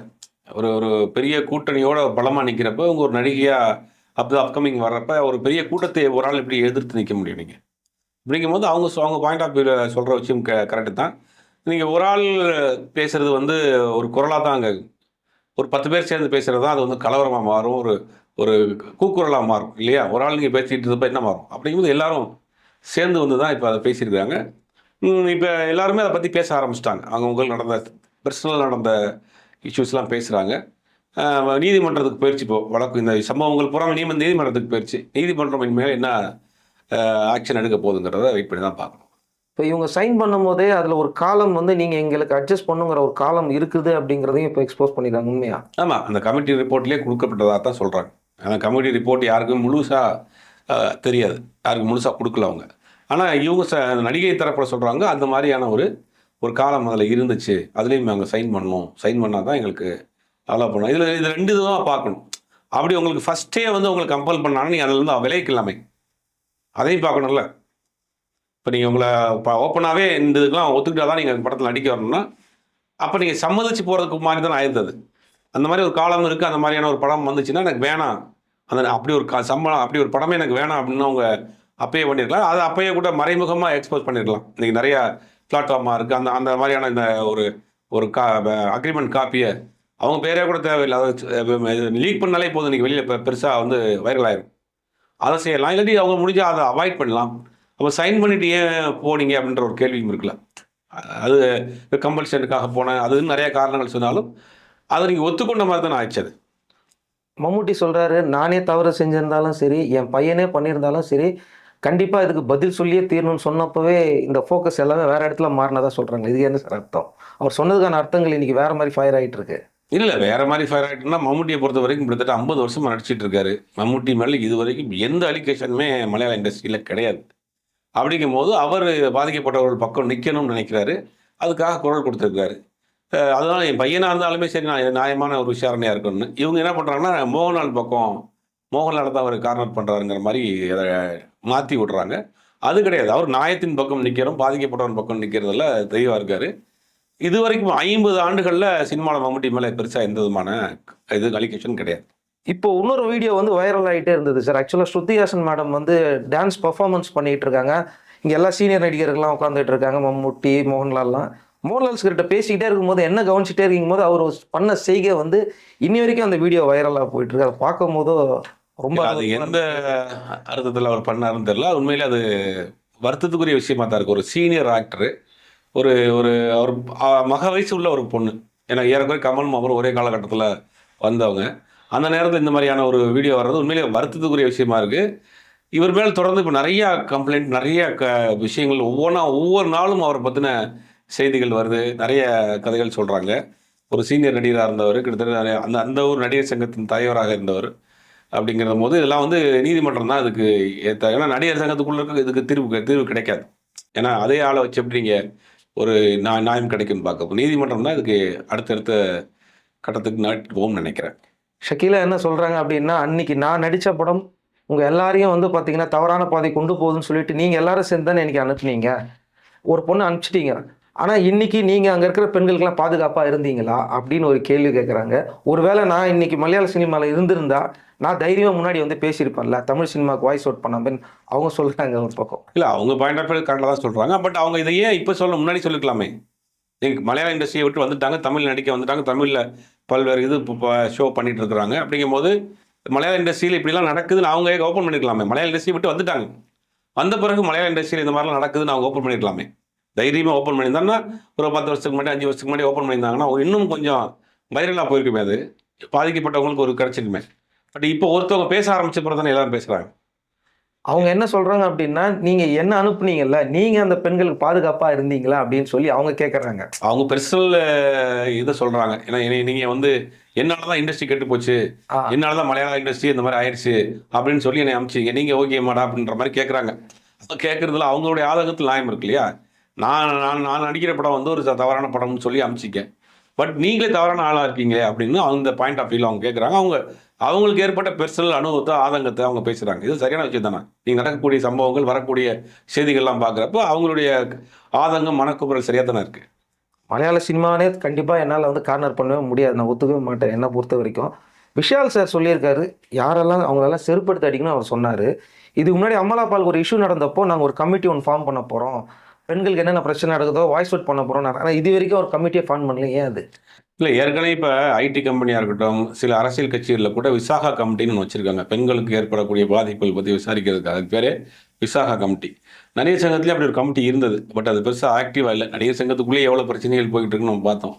ஒரு ஒரு பெரிய கூட்டணியோட பலமாக நிற்கிறப்ப இவங்க ஒரு நடிகையாக அப்கமிங் வர்றப்ப ஒரு பெரிய கூட்டத்தை ஒரு ஆள் எப்படி எதிர்த்து நிற்க முடியும் நீங்கள்? அப்படிங்கும்போது அவங்க பாயிண்ட் ஆஃப் வியூவில் சொல்கிற விஷயம் கரெக்டு தான். நீங்கள் ஒரு ஆள் பேசுகிறது வந்து ஒரு குரலாக தான் அங்கே ஒரு 10 பேர் சேர்ந்து பேசுகிறது தான் அது வந்து கலவரமாக மாறும், ஒரு ஒரு கூக்குரலாக மாறும் இல்லையா? ஒரு ஆள் நீங்கள் பேசிகிட்டு இருந்தப்போ என்ன மாறும்? அப்படிங்கும்போது எல்லாரும் சேர்ந்து வந்து தான் இப்போ அதை பேசியிருக்காங்க. இப்போ எல்லாருமே அதை பற்றி பேச ஆரம்பிச்சிட்டாங்க. அவங்களுக்கு நடந்த பர்சனல் நடந்த இஷ்யூஸ்லாம் பேசுகிறாங்க. நீதிமன்றத்துக்கு போயிடுச்சு. இப்போ வழக்கு இந்த சம்பவங்கள் பூரா நீதிமன்றத்துக்கு போயிடுச்சு. நீதிமன்றம் இனிமேல் என்ன ஆக்ஷன் எடுக்க போகுதுங்கிறத வெயிட் பண்ணி தான் பார்க்கணும். இப்போ இவங்க சைன் பண்ணும்போதே அதில் ஒரு காலம் வந்து நீங்கள் எங்களுக்கு அட்ஜஸ்ட் பண்ணுங்கிற ஒரு காலம் இருக்குது அப்படிங்கிறதையும் இப்போ எக்ஸ்போஸ் பண்ணிடுறாங்க. உண்மையா? ஆமாம், அந்த கமிட்டி ரிப்போர்ட்லேயே கொடுக்கப்பட்டதாக தான் சொல்கிறாங்க. அந்த கமிட்டி ரிப்போர்ட் யாருக்கும் முழுசாக தெரியாது, யாருக்கும் முழுசாக கொடுக்கல அவங்க. ஆனால் இவங்க நடிகை தரப்பில் சொல்கிறாங்க அந்த மாதிரியான ஒரு காலம் அதில் இருந்துச்சு, அதுலேயும் நாங்கள் சைன் பண்ணணும், சைன் பண்ணால் தான் எங்களுக்கு அலோவ் பண்ணணும். இது 2 இதுவாக பார்க்கணும். அப்படி உங்களுக்கு ஃபஸ்ட்டே வந்து உங்களுக்கு கம்பல் பண்ணாலும் நீங்கள் அதிலேருந்து விலைக்கலாமே, அதையும் பார்க்கணும்ல. இப்போ நீங்கள் உங்களை ஓப்பனாகவே இந்த இதுக்கெலாம் ஒத்துக்கிட்டா தான் நீங்கள் படத்தில் நடிக்க வரணும்னா அப்போ நீங்கள் சம்மதிச்சு போகிறதுக்கு மாதிரி தான் ஆயிருந்தது. அந்த மாதிரி ஒரு காலம் இருக்குது. அந்த மாதிரியான ஒரு படம் வந்துச்சுன்னா எனக்கு வேணாம், அந்த அப்படி ஒரு சம்பளம் அப்படி ஒரு படமே எனக்கு வேணாம் அப்படின்னு அவங்க அப்பயே பண்ணியிருக்கலாம். அது அப்பயே கூட மறைமுகமாக எக்ஸ்போஸ் பண்ணியிருக்கலாம். இன்றைக்கி நிறையா பிளாட்ஃபார்மாக இருக்குது. அந்த அந்த மாதிரியான இந்த ஒரு அக்ரிமெண்ட் காப்பியை அவங்க பேரே கூட தேவையில்லை, அதை லீக் பண்ணாலே போதும், இன்றைக்கி வெளியில் பெருசாக வந்து வைரல் ஆயிரும். அதை செய்யலாம். இல்லாட்டி அவங்க முடிஞ்சால் அதை அவாய்ட் பண்ணலாம். அப்போ சைன் பண்ணிட்டு ஏன் போனீங்க அப்படின்ற ஒரு கேள்வியும் இருக்குல்ல. அது கம்பல்ஷனுக்காக போனேன் அதுன்னு நிறைய காரணங்கள் சொன்னாலும் அதை நீங்கள் ஒத்துக்கொண்ட மாதிரி தான் ஆயிடுச்சு. அது மம்முட்டி சொல்கிறாரு, நானே தவறு செஞ்சிருந்தாலும் சரி, என் பையனே பண்ணியிருந்தாலும் சரி, கண்டிப்பாக இதுக்கு பதில் சொல்லியே தீரணும்னு சொன்னப்பவே இந்த ஃபோக்கஸ் எல்லாமே வேறு இடத்துல மாறினதாக சொல்கிறாங்க. இது என்ன சார் அர்த்தம்? அவர் சொன்னதுக்கான அர்த்தங்கள் இன்றைக்கி வேறு மாதிரி ஃபயர் ஆகிட்டு இருக்கு. இல்லை, வேறு மாதிரி ஃபயர் ஆகிட்டுன்னா மம்முட்டியை பொறுத்த வரைக்கும் கிட்டத்தட்ட 50 வருஷமாக நடிச்சிட்டு இருக்காரு. மம்முட்டி மேலே இது வரைக்கும் எந்த அலிகேஷனுமே மலையாள இண்டஸ்ட்ரியில் கிடையாது. அப்படிங்கும்போது அவர் பாதிக்கப்பட்டவர்கள் பக்கம் நிற்கணும்னு நினைக்கிறாரு, அதுக்காக குரல் கொடுத்துருக்காரு. அதனால என் பையனாக இருந்தாலுமே சரி, நான் நியாயமான ஒரு விசாரணையாக இருக்கணும்னு இவங்க என்ன பண்ணுறாங்கன்னா மோகன்லால் பக்கம் மோகன்லால் தான் அவர் கார்னர் பண்ணுறாருங்கிற மாதிரி அதை மாற்றி விட்றாங்க. அது கிடையாது. அவர் நியாயத்தின் பக்கம் நிற்கிறோம், பாதிக்கப்பட்டவன் பக்கம் நிற்கிறதுல தெளிவாக இருக்கார். இது வரைக்கும் 50 ஆண்டுகளில் சினிமாவில் மம்முட்டி மேலே பெருசாக எந்த விதமான அலிகேஷன் கிடையாது. இப்போ இன்னொரு வீடியோ வந்து வைரல் ஆகிட்டே இருந்தது சார். ஆக்சுவலாக ஸ்ருதிஹாசன் மேடம் வந்து டான்ஸ் பர்ஃபார்மன்ஸ் பண்ணிகிட்டு இருக்காங்க. இங்கே எல்லாம் சீனியர் நடிகர்கள்லாம் உட்காந்துட்டு இருக்காங்க, மம்முட்டி, மோகன்லால்லாம். மோகன்லால் கிட்ட பேசிக்கிட்டே இருக்கும்போது என்ன கவனிச்சிட்டே இருக்கும்போது அவர் பண்ண செய்கை வந்து இன்னி வரைக்கும் அந்த வீடியோ வைரலாக போயிட்டு இருக்கு. அதை பார்க்கும் போதோ ரொம்ப அது எந்த அர்த்தத்தில் அவர் பண்ணாருன்னு தெரியல. உண்மையிலே அது வருத்தத்துக்குரிய விஷயமா தான் இருக்குது. ஒரு சீனியர் ஆக்டரு, ஒரு அவர் மக வயசு உள்ள ஒரு பொண்ணு, ஏன்னா ஏறக்குறைய கமலும் அவரும் ஒரே காலகட்டத்தில் வந்தவங்க. அந்த நேரத்தில் இந்த மாதிரியான ஒரு வீடியோ வர்றது உண்மையிலே வருத்தத்துக்குரிய விஷயமா இருக்குது. இவர் மேல் தொடர்ந்து இப்போ நிறையா கம்ப்ளைண்ட், நிறைய விஷயங்கள் ஒவ்வொரு நாளும் அவரை பற்றின செய்திகள் வருது, நிறைய கதைகள் சொல்கிறாங்க. ஒரு சீனியர் நடிகராக இருந்தவர், கிட்டத்தட்ட அந்த ஒரு நடிகர் சங்கத்தின் தலைவராக இருந்தவர். அப்படிங்கிற போது இதெல்லாம் வந்து நீதிமன்றம் தான் இதுக்கு ஏற்ற. ஏன்னா நடிகர் சங்கத்துக்குள்ளே இருக்க இதுக்கு தீர்வு கிடைக்காது. ஏன்னா அதே ஆளை வச்சு எப்படி நீங்கள் ஒரு நியாயம் கிடைக்குன்னு பார்க்க நீதிமன்றம் தான் இதுக்கு அடுத்தடுத்த கட்டத்துக்கு நாட்டு போகும்னு நினைக்கிறேன். ஷக்கீலா என்ன சொல்கிறாங்க அப்படின்னா, அன்னைக்கு நான் நடித்த படம் உங்கள் எல்லாரையும் வந்து பார்த்தீங்கன்னா தவறான பாதை கொண்டு போகுதுன்னு சொல்லிட்டு நீங்கள் எல்லாரும் சேர்ந்து தானே இன்றைக்கி அனுப்புனீங்க, ஒரு பொண்ணு அனுப்பிச்சிட்டீங்க. ஆனால் இன்றைக்கி நீங்கள் அங்கே இருக்கிற பெண்களுக்கெல்லாம் பாதுகாப்பாக இருந்தீங்களா அப்படின்னு ஒரு கேள்வி கேட்குறாங்க. ஒருவேளை நான் இன்றைக்கி மலையாள சினிமாவில் இருந்திருந்தா நான் தைரியமாக முன்னாடி வந்து பேசியிருப்பேன்ல, தமிழ் சினிமாவுக்கு வாய்ஸ் அவுட் பண்ணாமல் அவங்க சொல்கிறாங்க ஒரு பக்கம். இல்லை, அவங்க பாயிண்ட் ஆஃப் வியூ கரெக்டாக தான் சொல்கிறாங்க. பட் அவங்க இதை ஏன் இப்போ முன்னாடி சொல்லிக்கலாமே. நீங்கள் மலையாள இண்டஸ்ட்ரியை விட்டு வந்துட்டாங்க, தமிழ் நடிக்க வந்துட்டாங்க, தமிழில் பல்வேறு இது ஷோ பண்ணிகிட்டு இருக்கிறாங்க. அப்படிங்கும்போது மலையாள இண்டஸ்ட்ரியில் இப்படிலாம் நடக்குதுன்னு அவங்க ஓப்பன் பண்ணிருக்கலாமே. மலையாள இண்டஸ்ட்ரி விட்டு வந்துட்டாங்க. வந்த பிறகு மலையாள இண்டஸ்ட்ரியில் இந்த மாதிரிலாம் நடக்குதுன்னு அவங்க ஓப்பன் பண்ணிருக்கலாமே. தைரியமாக ஓப்பன் பண்ணியிருந்தாங்கன்னா ஒரு 10 வருஷத்துக்கு முன்னாடி 5 வருஷத்துக்கு முன்னாடி ஓப்பன் பண்ணியிருந்தாங்கன்னா இன்னும் கொஞ்சம் வைரலாக போயிருக்குமே. அது பாதிக்கப்பட்டவங்களுக்கு ஒரு கிடைச்சிருக்குமே. பட் இப்போ ஒருத்தவங்க பேச ஆரம்பிச்ச பிறகு தானே எல்லாரும் பேசுகிறாங்க. அவங்க என்ன சொல்றாங்க அப்படின்னா, நீங்க என்ன அனுப்புனீங்கல்ல, நீங்க அந்த பெண்களுக்கு பாதுகாப்பா இருந்தீங்களா அப்படின்னு சொல்லி அவங்க கேட்கறாங்க. அவங்க பெர்சனல் இதை சொல்கிறாங்க. ஏன்னா நீங்கள் வந்து என்னால தான் இண்டஸ்ட்ரி கெட்டு போச்சு, ஆ, என்னால தான் மலையாள இண்டஸ்ட்ரி இந்த மாதிரி ஆயிடுச்சு அப்படின்னு சொல்லி என்னை அனுப்பிச்சிங்க. நீங்கள் ஓகே மாடா அப்படின்ற மாதிரி கேட்குறாங்க. கேட்குறதுல அவங்களுடைய ஆதங்கத்தில் நியாயம் இருக்கு இல்லையா? நான் நான் நான் நடிக்கிற படம் வந்து ஒரு தவறான படம்னு சொல்லி அனுப்பிச்சிக்கேன். பட் நீங்களே தவறான ஆளாக இருக்கீங்களே அப்படின்னு அந்த பாயிண்ட் ஆஃப் வியூவில் அவங்க கேட்குறாங்க. அவங்களுக்கு ஏற்பட்ட பெர்சனல் அனுபவத்தை ஆதங்கத்தை அவங்க பேசுகிறாங்க. இது சரியான விஷயம் தானே. நீங்கள் நடக்கக்கூடிய சம்பவங்கள் வரக்கூடிய செய்திகள்லாம் பார்க்குறப்ப அவங்களுடைய ஆதங்கம் மனக்குமுறல் சரியாக தானே இருக்குது. மலையாள சினிமானே கண்டிப்பா என்னால வந்து கார்னர் பண்ணவே முடியாது. நான் ஒத்துக்கவே மாட்டேன் என்ன பொறுத்த வரைக்கும். விஷால் சார் சொல்லியிருக்காரு, யாரெல்லாம் அவங்களெல்லாம் செருப்படுத்தி அடிக்கணும்னு அவர் சொன்னாரு. இதுக்கு முன்னாடி அமலா பாலுக்கு ஒரு இஷ்யூ நடந்தப்போ, நாங்க ஒரு கமிட்டி ஒன்று ஃபார்ம் பண்ண போறோம். பெண்களுக்கு என்னென்ன பிரச்சனை நடக்குதோ வாய்ஸ் அவுட் பண்ண போறோம். ஆனா இது வரைக்கும் ஒரு கமிட்டியை ஃபார்ம் பண்ணல. ஏன் அது? இல்லை, ஏற்கனவே இப்போ ஐடி கம்பெனியாக இருக்கட்டும், சில அரசியல் கட்சிகளில் கூட விசாகா கமிட்டின்னு ஒன்று வச்சுருக்காங்க. பெண்களுக்கு ஏற்படக்கூடிய பாதிப்புகள் பற்றி விசாரிக்கிறதுக்கு. அதுக்கு பேரே விசாகா கமிட்டி. நடிகர் சங்கத்துலேயும் அப்படி ஒரு கமிட்டி இருந்தது. பட் அது பெருசாக ஆக்டிவாக இல்லை. நடிகர் சங்கத்துக்குள்ளேயே எவ்வளோ பிரச்சனைகள் போயிட்டு இருக்குன்னு நம்ம பார்த்தோம்.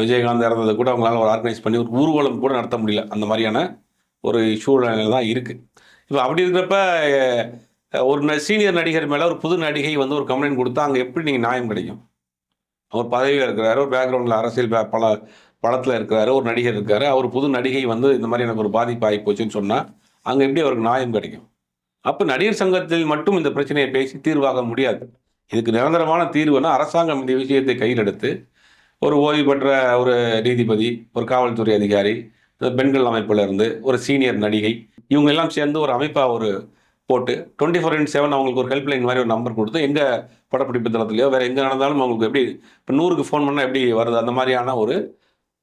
விஜயகாந்த் இறந்ததை கூட அவங்களால ஒரு ஆர்கனைஸ் பண்ணி ஒரு ஊர்வலம் கூட நடத்த முடியல. அந்த மாதிரியான ஒரு சூழ்நிலை தான் இருக்குது. இப்போ அப்படி இருக்கிறப்ப ஒரு சீனியர் நடிகர் மேலே ஒரு புது நடிகை வந்து ஒரு கம்ப்ளைண்ட் கொடுத்தா அங்கே எப்படி நீங்கள் நியாயம் கிடைக்கும்? அவர் பதவியில் இருக்கிறாரு, ஒரு பேக்ரவுண்டில் அரசியல் படத்தில் இருக்கிறாரு, ஒரு நடிகர் இருக்காரு. அவர் புது நடிகை வந்து இந்த மாதிரி எனக்கு ஒரு பாதிப்பு ஆகி போச்சுன்னு சொன்னால் அங்கே எப்படி அவருக்கு நியாயம் கிடைக்கும்? அப்போ நடிகர் சங்கத்தில் மட்டும் இந்த பிரச்சனையை பேசி தீர்வாக முடியாது. இதுக்கு நிரந்தரமான தீர்வுனா அரசாங்கம் இந்த விஷயத்தை கையில் எடுத்து ஒரு ஓய்வு பெற்ற ஒரு நீதிபதி, ஒரு காவல்துறை அதிகாரி, இந்த பெண்கள் அமைப்புல இருந்து ஒரு சீனியர் நடிகை, இவங்க எல்லாம் சேர்ந்து ஒரு அமைப்பாக ஒரு போட்டு 24x7 அவங்களுக்கு ஒரு ஹெல்ப்லைன் மாதிரி ஒரு நம்பர் கொடுத்து, எங்கே படப்பிடிப்பு தளத்துலையோ வேறு எங்கே நடந்தாலும் அவங்களுக்கு எப்படி இப்போ 100க்கு ஃபோன் பண்ணால் எப்படி வருது, அந்த மாதிரியான ஒரு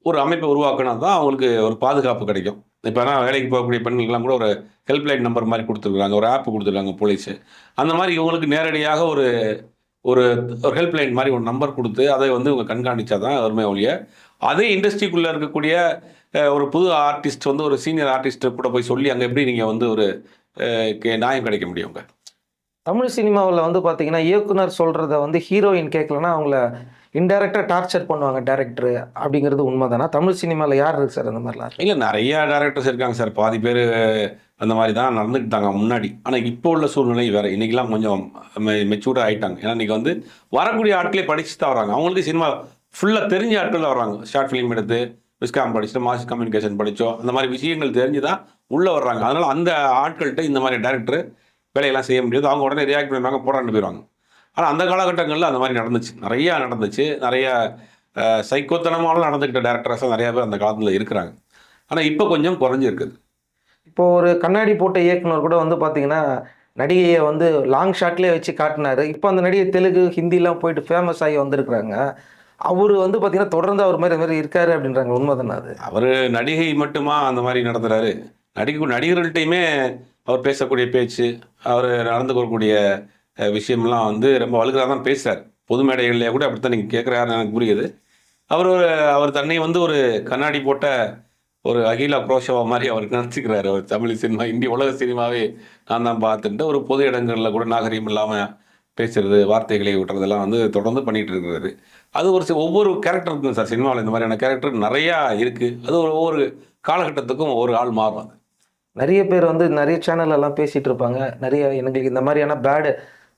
ஒரு அமைப்பை உருவாக்கினா தான் அவங்களுக்கு ஒரு பாதுகாப்பு கிடைக்கும். இப்போ ஆனால் வேலைக்கு போகக்கூடிய பெண்களுக்கெல்லாம் கூட ஒரு ஹெல்ப்லைன் நம்பர் மாதிரி கொடுத்துருக்காங்க, ஒரு ஆப் கொடுத்துருக்காங்க போலீஸு. அந்த மாதிரி இவங்களுக்கு நேரடியாக ஒரு ஒரு ஒரு ஹெல்ப்லைன் மாதிரி ஒரு நம்பர் கொடுத்து அதை வந்து இவங்க கண்காணிச்சா தான் வருமே ஒழிய, அதே இண்டஸ்ட்ரிக்குள்ளே இருக்கக்கூடிய ஒரு புது ஆர்டிஸ்ட் வந்து ஒரு சீனியர் ஆர்டிஸ்ட்டை கூட போய் சொல்லி அங்கே எப்படி நீங்கள் வந்து ஒரு நியாயம் கிடைக்க முடியுங்க? தமிழ் சினிமாவுல வந்து பார்த்தீங்கன்னா, இயக்குனர் சொல்றத வந்து ஹீரோயின் கேட்கலன்னா, அவங்கள இன்டைரக்ட்டா டார்ச்சர் பண்ணுவாங்க டைரக்டர் அப்படிங்கிறது உண்மைதானா? தமிழ் சினிமால யார் இருக்கு சார் அந்த மாதிரிலாம்? இல்லை, நிறைய டேரக்டர்ஸ் இருக்காங்க சார். பாதி பேர் அந்த மாதிரி தான் நடந்துக்கிட்டாங்க முன்னாடி. ஆனால் இப்போ உள்ள சூழ்நிலை வேறு. இன்றைக்கெலாம் கொஞ்சம் மெச்சூர்டாக ஆகிட்டாங்க. ஏன்னா இன்றைக்கி வந்து வரக்கூடிய ஆட்களே படிச்சு தான் வராங்க. அவங்களுக்கு சினிமா ஃபுல்லாக தெரிஞ்ச ஆட்கள் தான் வர்றாங்க. ஷார்ட் ஃபிலிம் எடுத்து விஸ்காம் படிச்சுட்டு மாஸ் கம்யூனிகேஷன் படித்தோம், அந்த மாதிரி விஷயங்கள் தெரிஞ்சு தான் உள்ளே வர்றாங்க. அதனால் அந்த ஆட்கள்கிட்ட இந்த மாதிரி டேரக்டர் வேலையெல்லாம் செய்ய முடியாது. அவங்க உடனே ரியாக்ட் பண்ணுவாங்க, போராண்டு போயிடுவாங்க. ஆனால் அந்த காலகட்டங்களில் அந்த மாதிரி நடந்துச்சு, நிறையா நடந்துச்சு. நிறையா சைக்கோத்தனமாலும் நடந்துக்கிட்ட டேரக்டர்ஸாக நிறையா பேர் அந்த காலத்தில் இருக்கிறாங்க. ஆனால் இப்போ கொஞ்சம் குறைஞ்சிருக்குது. இப்போ ஒரு கண்ணாடி போட்ட இயக்குனர் கூட வந்து பார்த்தீங்கன்னா, நடிகையை வந்து லாங் ஷாட்லேயே வச்சு காட்டினாரு. இப்போ அந்த நடிகை தெலுங்கு, ஹிந்திலாம் போயிட்டு ஃபேமஸ் ஆகி வந்திருக்கிறாங்க. அவரு வந்து பார்த்தீங்கன்னா, தொடர்ந்து அவர் மாதிரி மாதிரி இருக்காரு அப்படின்றாங்க. உண்மைதானே அது? அவர் நடிகை மட்டுமா அந்த மாதிரி நடத்துகிறாரு? நடிகர்கள்ட்டையுமே அவர் பேசக்கூடிய பேச்சு, அவர் நடந்து கொள்ளக்கூடிய விஷயம்லாம் வந்து ரொம்ப வல்கராக தான் பேசுகிறார். பொது மேடைகளில் கூட அப்படித்தான் நீங்கள் கேட்குறாருன்னு எனக்கு புரியுது. அவர் அவர் தன்னை வந்து ஒரு கண்ணாடி போட்ட ஒரு அகிலா குரோஷவா மாதிரி அவர் நினச்சிக்கிறாரு. அவர் தமிழ் சினிமா, இந்திய உலக சினிமாவே நான் தான் பார்த்துட்டு ஒரு பொது இடங்களில் கூட நாகரீகம் இல்லாமல் பேசுறது, வார்த்தைகளை விட்டுறதெல்லாம் வந்து தொடர்ந்து பண்ணிகிட்டு இருக்கிறாரு. அது ஒரு ஒவ்வொரு கேரக்டர் இருக்குங்க சார். சினிமாவில் இந்த மாதிரியான கேரக்டர் நிறையா இருக்குது. அது ஒவ்வொரு காலகட்டத்துக்கும் ஒவ்வொரு ஆள் மாறும். அது நிறைய பேர் வந்து நிறைய சேனல் எல்லாம் பேசிட்டு இருப்பாங்க. நிறைய எங்களுக்கு இந்த மாதிரியான பேட்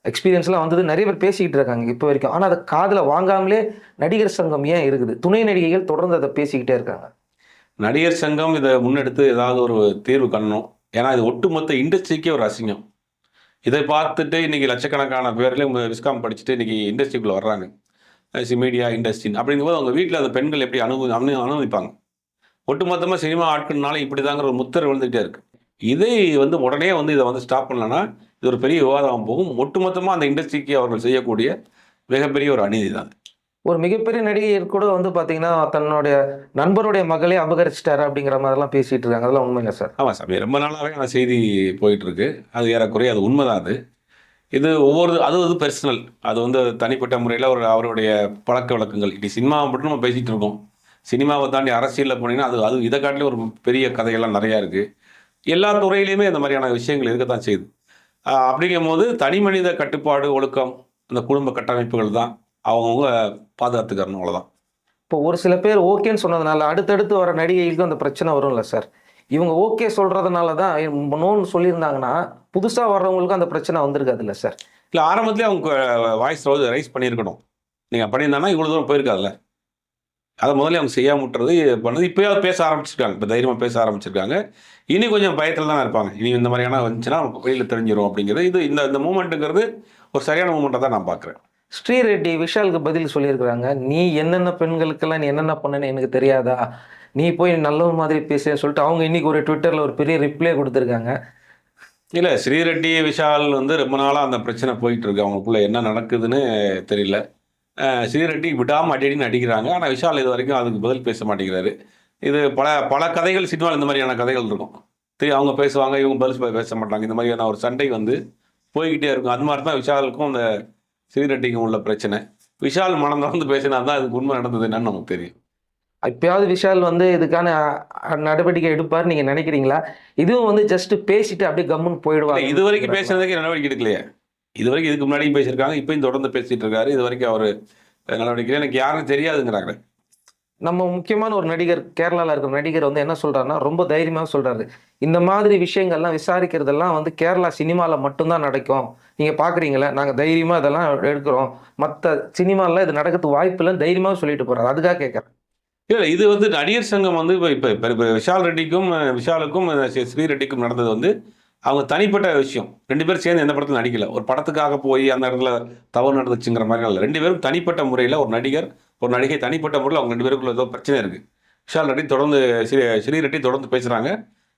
எக்ஸ்பீரியன்ஸ்லாம் வந்தது நிறைய பேர் பேசிக்கிட்டு இருக்காங்க இப்போ வரைக்கும். ஆனால் அதை காதில் வாங்காமலே நடிகர் சங்கம் ஏன் இருக்குது? துணை நடிகைகள் தொடர்ந்து அதை பேசிக்கிட்டே இருக்காங்க. நடிகர் சங்கம் இதை முன்னெடுத்து ஏதாவது ஒரு தீர்வு காணணும். ஏன்னா இது ஒட்டுமொத்த இண்டஸ்ட்ரிக்கே ஒரு அசிங்கம். இதை பார்த்துட்டு இன்றைக்கி லட்சக்கணக்கான பேர்லேயும் விஸ்காம் படிச்சுட்டு இன்றைக்கி இண்டஸ்ட்ரிக்குள்ளே வர்றாங்க. மீடியா இண்டஸ்ட்ரின்னு அப்படிங்கும்போது அவங்க வீட்டில் அந்த பெண்கள் எப்படி அனுமதிப்பாங்க? ஒட்டுமொத்தமாக சினிமா ஆட்கள்னால இப்படி தாங்கிற ஒரு முத்திரை விழுந்துகிட்டே இருக்குது. இதை வந்து உடனே வந்து இதை வந்து ஸ்டாப் பண்ணலன்னா இது ஒரு பெரிய விவாதம் போகும். ஒட்டுமொத்தமாக அந்த இண்டஸ்ட்ரிக்கு அவர்கள் செய்யக்கூடிய மிகப்பெரிய ஒரு அநீதி தான். ஒரு மிகப்பெரிய நடிகர் கூட வந்து பார்த்தீங்கன்னா, தன்னுடைய நண்பருடைய மகளே அபகரிச்சிட்டாரு அப்படிங்கிற மாதிரிலாம் பேசிட்டு இருக்காங்க. அதெல்லாம் உண்மைங்க சார்? ஆமாம் சாமி, ரொம்ப நாளாகவே அந்த செய்தி போயிட்டுருக்கு. அது ஏறக்குறைய அது உண்மைதான். இது அது வந்து பெர்சனல். அது வந்து தனிப்பட்ட முறையில் அவருடைய பழக்க வழக்கங்கள். இப்படி சினிமாவை மட்டும் நம்ம பேசிகிட்டு இருக்கோம். சினிமாவை தாண்டி அரசியலில் போனீங்கன்னா அது இதை காட்டிலே ஒரு பெரிய கதைகள்லாம் நிறையா இருக்குது. எல்லா துறையிலையுமே இந்த மாதிரியான விஷயங்கள் இருக்கத்தான் செய்யுது. அப்படிங்கும்போது தனி மனித கட்டுப்பாடு, ஒழுக்கம், இந்த குடும்ப கட்டமைப்புகள் தான் அவங்கவுங்க பாதுகாத்துக்கிறணும் அவ்வளோதான். இப்போ ஒரு சில பேர் ஓகேன்னு சொன்னதுனால, அடுத்தடுத்து வர நடிகைகளுக்கும் அந்த பிரச்சனை வரும்ல சார்? இவங்க ஓகே சொல்றதுனால தான் நோன்னு சொல்லியிருந்தாங்கன்னா, புதுசா வர்றவங்களுக்கும் அந்த பிரச்சனை வந்திருக்காதுல்ல சார்? இல்ல ஆரம்பத்திலே அவங்க வாய்ஸ் ரைஸ் பண்ணியிருக்கணும். நீங்க பண்ணியிருந்தாங்கன்னா இவ்வளோ தூரம் போயிருக்காதுல்ல. அத முதல்ல அவங்க செய்யாம விட்டுறது பண்ணது. இப்பயாவது பேச ஆரம்பிச்சிருக்காங்க. இப்ப தைரியமா பேச ஆரம்பிச்சிருக்காங்க. இனி கொஞ்சம் பயத்துல தான் இருப்பாங்க. இனி இந்த மாதிரியான வந்துச்சுன்னா வெளியில தெரிஞ்சிரும் அப்படிங்கிறது. இது இந்த இந்த மூவ்மெண்ட்ங்கிறது ஒரு சரியான மூவ்மெண்ட்டா தான் நான் பார்க்குறேன். ஸ்ரீரெட்டி விஷாலுக்கு பதில் சொல்லியிருக்கிறாங்க. "நீ என்னென்ன பெண்களுக்கெல்லாம் நீ என்னென்ன பண்ணேன்னு எனக்கு தெரியாதா? நீ போய் நல்லவன் மாதிரி பேசுறேன்னு" சொல்லிட்டு அவங்க இன்னைக்கு ஒரு ட்விட்டர்ல ஒரு பெரிய ரிப்ளே குடுத்துருக்காங்க. இல்ல ஸ்ரீரெட்டி, விஷால் வந்து ரொம்ப நாளா அந்த பிரச்சனை போயிட்டு இருக்கு. அவங்களுக்குள்ள என்ன நடக்குதுன்னு தெரியல. ஸ்ரீரெட்டி விடாம அடி அடின்னு அடிக்கிறாங்க. ஆனா விஷால் இதுவரைக்கும் அதுக்கு பதில் பேச மாட்டேங்கிறாரு. இது பல பல கதைகள் சினிமால இந்த மாதிரியான கதைகள் இருக்கும். அவங்க பேசுவாங்க, இவங்க பதில் பேச மாட்டாங்க. இந்த மாதிரியான ஒரு சண்டை வந்து போய்க்கிட்டே இருக்கும். அது மாதிரி தான் விஷாலுக்கும் அந்த ஸ்ரீரெட்டிக்கும் உள்ள பிரச்சனை. விஷால் மனம் திறந்து பேசினா தான் அதுக்கு உண்மை நடந்தது என்னன்னு நமக்கு தெரியும். இப்பயாவது விஷால் வந்து இதுக்கான நடவடிக்கை எடுப்பார்ன்னு நீங்க நினைக்கிறீங்களா? இதுவும் வந்து ஜஸ்ட் பேசிட்டு அப்படியே கம்முன்னு இல்ல போயிடுவாங்க. இதுவரைக்கும் பேசுனதுக்கு நடவடிக்கை எடுக்கலையே. இதுவரைக்கும் இதுக்கு முன்னாடியும் பேசியிருக்காங்க. இப்பயும் தொடர்ந்து பேசிட்டு இருக்காரு. இதுவரைக்கும் அவரு நடவடிக்கை எனக்கு யாருன்னு தெரியாதுங்கிறாங்க. நம்ம முக்கியமான ஒரு நடிகர் கேரளால இருக்கிற நடிகர் வந்து என்ன சொல்றாருன்னா, ரொம்ப தைரியமா சொல்றாரு. இந்த மாதிரி விஷயங்கள்லாம் விசாரிக்கிறதெல்லாம் வந்து கேரளா சினிமால மட்டும் தான் நடக்கும். நீங்க பார்க்குறீங்கல்ல, நாங்க தைரியமா இதெல்லாம் எடுக்கிறோம். மத்த சினிமாலாம் இது நடக்கிறதுக்கு வாய்ப்பு இல்லன்னு தைரியமா சொல்லிட்டு போறாரு. அதுக்காக கேட்கிறேன். இல்ல இது வந்து நடிகர் சங்கம் வந்து இப்ப இப்ப இப்ப விஷால் ரெட்டிக்கும், விஷாலுக்கும், ஸ்ரீ ரெட்டிக்கும் நடந்தது வந்து அவங்க தனிப்பட்ட விஷயம். 2 பேரும் சேர்ந்து எந்த படத்திலும் நடிக்கல. ஒரு படத்துக்காக போய் அந்த இடத்துல தவறு நடந்துச்சுங்கிற மாரிலாம் இல்ல. 2 பேரும் தனிப்பட்ட முறையில ஒரு நடிகர், ஒரு நடிகை தனிப்பட்ட முறையில அவங்க 2 பேருக்குள்ள ஏதோ பிரச்சனை இருக்கு. விஷால் ரெட்டி தொடர்ந்து ஸ்ரீ ரெட்டி தொடர்ந்து பேசுறாங்க.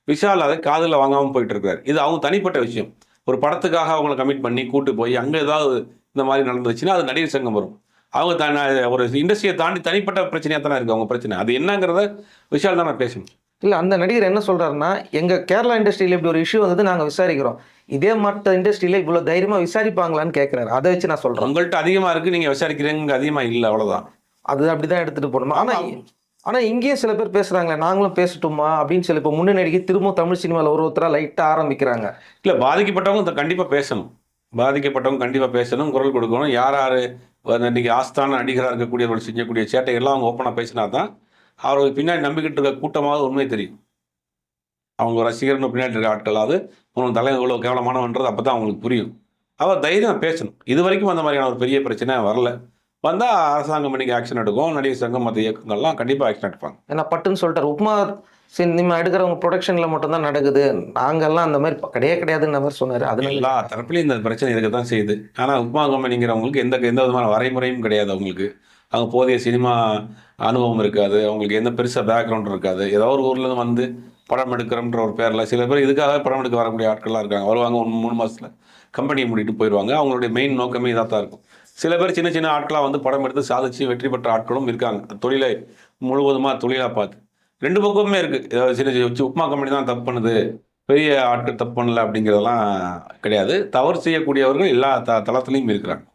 விஷால் அதை காதுல வாங்காம போயிட்டு இருக்காரு. இது அவங்க தனிப்பட்ட விஷயம். ஒரு படத்துக்காக அவங்கள கமிட் பண்ணி கூட்டு போய் அங்க ஏதாவது இந்த மாரி நடந்துச்சுன்னா, அது நடிகர் சங்கம் வரும். அவங்க ஒரு இண்டஸ்ட்ரிய தாண்டி தனிப்பட்ட பிரச்சனையா தானே இருக்கு அவங்க பிரச்சனை. அது என்னங்கிறத விஷால் தானே பேசணும். இல்ல அந்த நடிகர் என்ன சொல்றாருன்னா, எங்க கேரளா இண்டஸ்ட்ரியில இப்படி ஒரு இஷ்யூ வந்தது நாங்க விசாரிக்கிறோம். இதே மத்த இண்டஸ்ட்ரியில இவ்வளோ தைரியமா விசாரிப்பாங்களான்னு கேட்கிறாரு. அத வச்சு நான் சொல்றேன். உங்கள்ட்ட அதிகமா இருக்கு. நீங்க விசாரிக்கிறீங்க அதிகமா இல்ல. அவ்வளவுதான். அது அப்படிதான் எடுத்துட்டு போணும். ஆனா இங்கேயும் சில பேர் பேசுறாங்களே, நாங்களும் பேசட்டுமா? அப்படின்னு சொல்லி இப்ப முன்னணி நடிகை திரும்பவும் தமிழ் சினிமால ஒருத்தரா லைட்டா ஆரம்பிக்கிறாங்க. இல்ல பாதிக்கப்பட்டவங்க கண்டிப்பா பேசணும். பாதிக்கப்பட்டவங்க கண்டிப்பா பேசணும். குரல் கொடுக்கணும். யார் யாரு இன்னைக்கு ஆஸ்தான நடிகரா இருக்கக்கூடியவர்கள் செய்யக்கூடிய சேட்டைகள்லாம் அவங்க ஓப்பனா பேசினா தான், அவர்களுக்கு பின்னாடி நம்பிக்கிட்டு இருக்க கூட்டமாவது உண்மை தெரியும். அவங்க ரசிகர்னு பின்னாடி இருக்க ஆட்களாவது, உன் தலைவன் இவ்வளோ கேவலமானவன்றது அப்பதான் அவங்களுக்கு புரியும். அவர் தைரியமா பேசணும். இதுவரைக்கும் அந்த மாதிரியான ஒரு பெரிய பிரச்சனை வரல. வந்தா அரசாங்கம் இன்னைக்கு ஆக்ஷன் எடுக்கும். நடிகர் சங்கம் மத்த இயக்கங்கள்லாம் கண்டிப்பா ஆக்ஷன் எடுப்பாங்க. ஏன்னா பட்டுன்னு சொல்லிட்டாரு. உப்மா சினிமா எடுக்கிறவங்க புரொடக்ஷன்ல மட்டும் தான் நடக்குது. நாங்கெல்லாம் அந்த மாதிரி கிடையவே கிடையாதுன்ற மாதிரி சொன்னாரு. அதனால எல்லா தரப்புலயும் இந்த பிரச்சனை இருக்கத்தான் செய்யுது. ஆனா உப்மா கம்பெனிங்கிறவங்களுக்கு எந்த எந்த விதமான வரைமுறையும் கிடையாது அவங்களுக்கு. அவங்க போதிய சினிமா அனுபவம் இருக்காது. அவங்களுக்கு எந்த பெருசா பேக்ரவுண்ட் இருக்காது. ஏதோ ஒரு ஊர்லேருந்து வந்து படம் எடுக்கிறோம்ன்ற ஒரு பேர்ல சில பேர் இதுக்காகவே படம் எடுக்க வரக்கூடிய ஆட்கள்லாம் இருக்காங்க. வருவாங்க 3 மாசத்துல கம்பெனியை மூடிட்டு போயிருவாங்க. அவங்களுடைய மெயின் நோக்கமே இதா தான் இருக்கும். சில பேர் சின்ன சின்ன ஆட்களா வந்து படம் எடுத்து சாதிச்சு வெற்றி பெற்ற ஆட்களும் இருக்காங்க. தொழிலை முழுவதுமா தொழிலா பார்த்து. 2 பக்கமுமே இருக்கு. ஏதாவது சின்ன உப்மா கம்பெனி தான் தப்பு பண்ணுது. பெரிய ஆட்கள் தப்பு பண்ணல அப்படிங்கிறதெல்லாம் கிடையாது. தவறு செய்யக்கூடியவர்கள் எல்லா தளத்திலயும் இருக்கிறாங்க.